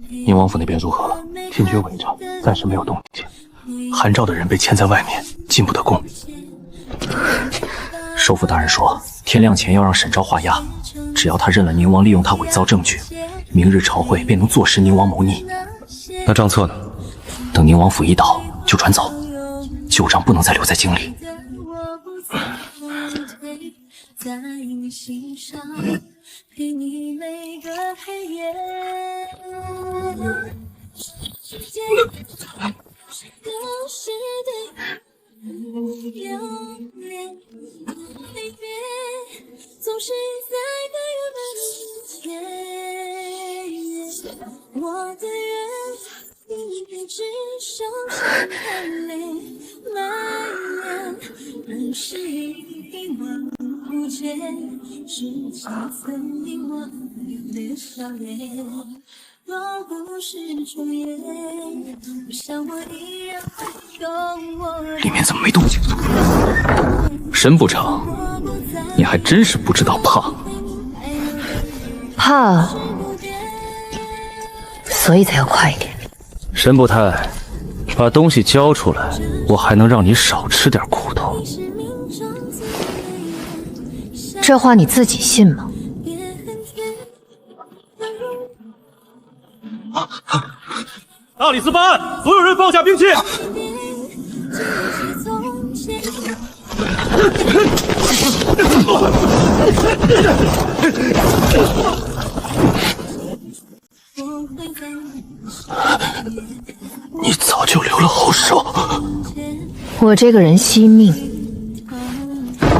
宁王府那边如何了？禁军围着，暂时没有动静。韩赵的人被牵在外面，进不得宫。首府大人说，天亮前要让沈昭画押，只要他认了宁王利用他伪造证据，明日朝会便能坐实宁王谋逆。那账册呢？等宁王府一倒，就转走，旧账不能再留在京里。在你心上，陪你每个黑夜。都是对留恋离别，总是在个月半之前。我的愿，你只剩下含泪埋怨，人世一往无前，是几曾凝望的笑脸。若不是重演，我想我依然会懂我。里面怎么没动静？沈不成，你还真是不知道怕。怕，所以才要快一点。沈不太，把东西交出来，我还能让你少吃点苦头。这话你自己信吗？大理寺办案，所有人放下兵器。你早就留了后手。我这个人惜命，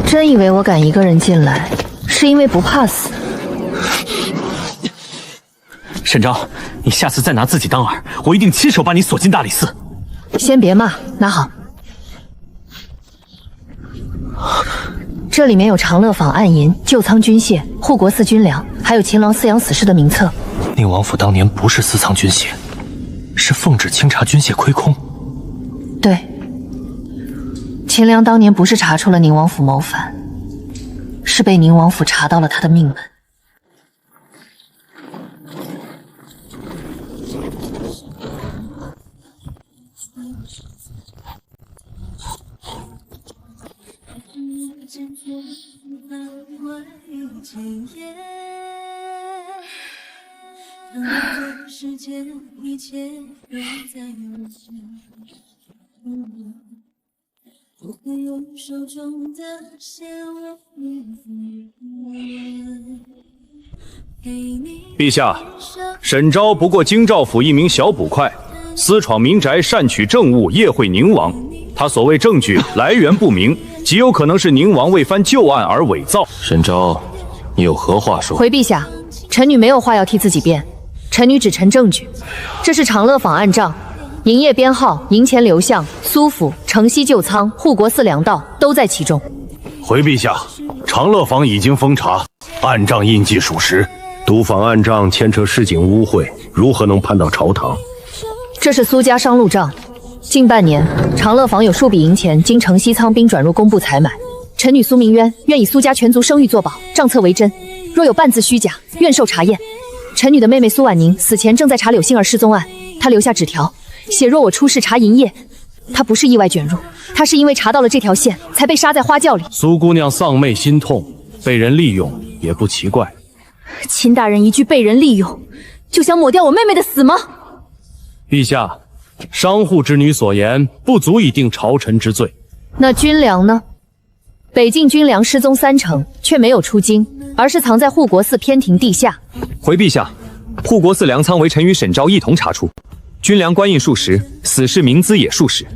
真以为我敢一个人进来，是因为不怕死？沈昭，你下次再拿自己当饵，我一定亲手把你锁进大理寺。先别骂，拿好。这里面有长乐坊暗银、旧仓军械、护国寺军粮，还有秦郎饲养死士的名册。宁王府当年不是私藏军械，是奉旨清查军械亏空。对，秦良当年不是查出了宁王府谋反，是被宁王府查到了他的命门。世间一切都在有情，我会用手中的线为你陛下，沈昭不过京兆府一名小捕快，私闯民宅擅取政务，夜会宁王。他所谓证据来源不明，极有可能是宁王为翻旧案而伪造。沈昭，你有何话说？回陛下，臣女没有话要替自己辩，臣女只陈证据。这是长乐坊案账，营业编号、银钱流向、苏府、城西旧仓、护国寺粮道都在其中。回陛下，长乐坊已经封查，案账印记属实。督访案账牵扯市井污秽，如何能攀到朝堂？这是苏家商路账。近半年，长乐坊有数笔银钱经城西仓兵转入工部采买。臣女苏明渊愿以苏家全族声誉作保，账册为真，若有半字虚假，愿受查验。臣女的妹妹苏婉宁死前正在查柳杏儿失踪案，她留下纸条，写若我出事查银业。她不是意外卷入，她是因为查到了这条线，才被杀在花轿里。苏姑娘丧妹心痛，被人利用也不奇怪。秦大人一句被人利用，就想抹掉我妹妹的死吗？陛下，商户之女所言不足以定朝臣之罪。那军粮呢？北境军粮失踪30%，却没有出京，而是藏在护国寺偏庭地下。回陛下，护国寺粮仓为臣与沈昭一同查出，军粮官印数十，死士名资也数十，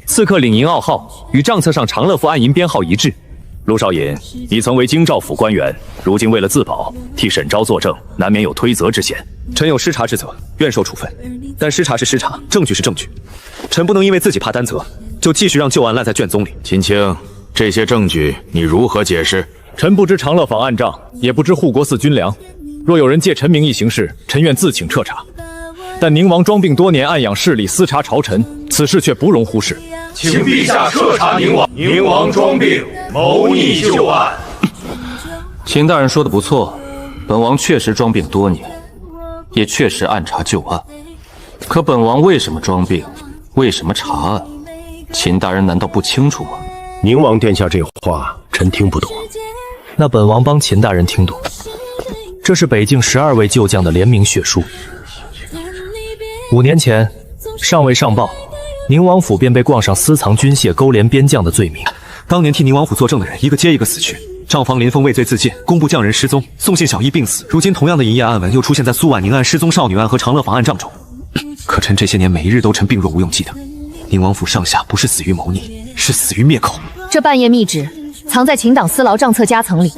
刺客领银傲号与账册上长乐府暗银编号一致。陆少尹，你曾为京兆府官员，如今为了自保，替沈昭作证，难免有推责之嫌。臣有失察之责，愿受处分。但失察是失察，证据是证据，臣不能因为自己怕担责，就继续让旧案烂在卷宗里。秦青，这些证据你如何解释？臣不知长乐坊暗账，也不知护国寺军粮。若有人借臣名义行事，臣愿自请彻查。但宁王装病多年，暗养势力，私察朝臣，此事却不容忽视。请陛下彻查宁王。宁王装病，谋逆旧案。秦大人说的不错，本王确实装病多年，也确实暗查旧案。可本王为什么装病，为什么查案，秦大人难道不清楚吗？宁王殿下这话，臣听不懂。那本王帮秦大人听懂。这是北境12位旧将的联名血书。5年前，尚未上报，宁王府便被冠上私藏军械、勾连边将的罪名。当年替宁王府作证的人，一个接一个死去。账房林峰畏罪自尽，工部匠人失踪，宋姓小医病死。如今同样的营业案文又出现在苏婉宁案、失踪少女案和长乐坊案账中。可臣这些年每日都趁病弱无用记得，宁王府上下不是死于谋逆，是死于灭口。这半页密旨藏在秦党司牢账册夹层里，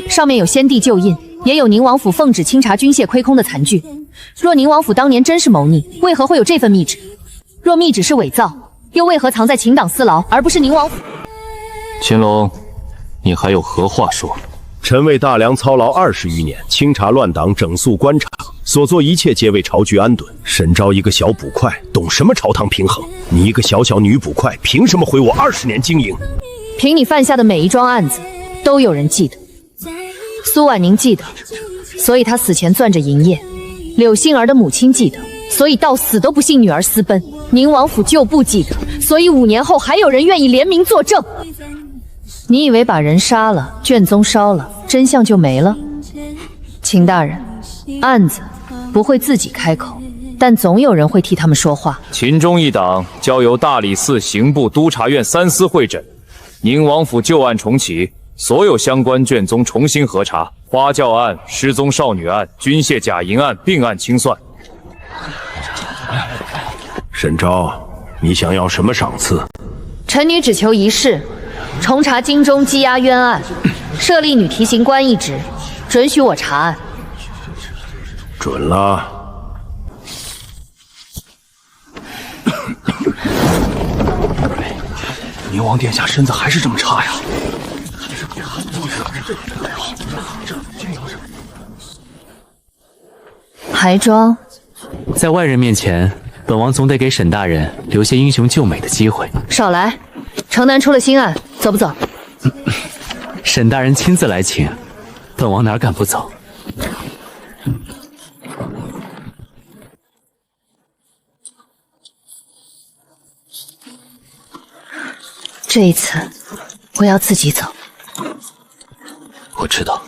上面有先帝旧印，也有宁王府奉旨清查军械亏空的残据。若宁王府当年真是谋逆，为何会有这份密旨？若密旨是伪造，又为何藏在秦党司牢，而不是宁王府？秦龙，你还有何话说？臣为大梁操劳20余年，清查乱党，整肃官场，所做一切皆为朝局安顿。沈昭一个小捕快，懂什么朝堂平衡？你一个小小女捕快，凭什么毁我20年经营？凭你犯下的每一桩案子，都有人记得。苏婉宁记得，所以她死前攥着银叶；柳杏儿的母亲记得，所以到死都不信女儿私奔；宁王府旧部记得，所以5年后还有人愿意联名作证。你以为把人杀了，卷宗烧了，真相就没了？秦大人，案子不会自己开口，但总有人会替他们说话。秦中一党交由大理寺刑部督察院3司会诊，宁王府旧案重启，所有相关卷宗重新核查，花轿案、失踪少女案、军械假银案并案清算。沈昭，你想要什么赏赐？臣女只求一事，重查京中羁押冤案，设立女提刑官一职，准许我查案。准了。宁王殿下身子还是这么差呀！还装？在外人面前，本王总得给沈大人留些英雄救美的机会。少来，城南出了新案，走不走？沈大人亲自来请，本王哪敢不走？这一次，我要自己走。我知道。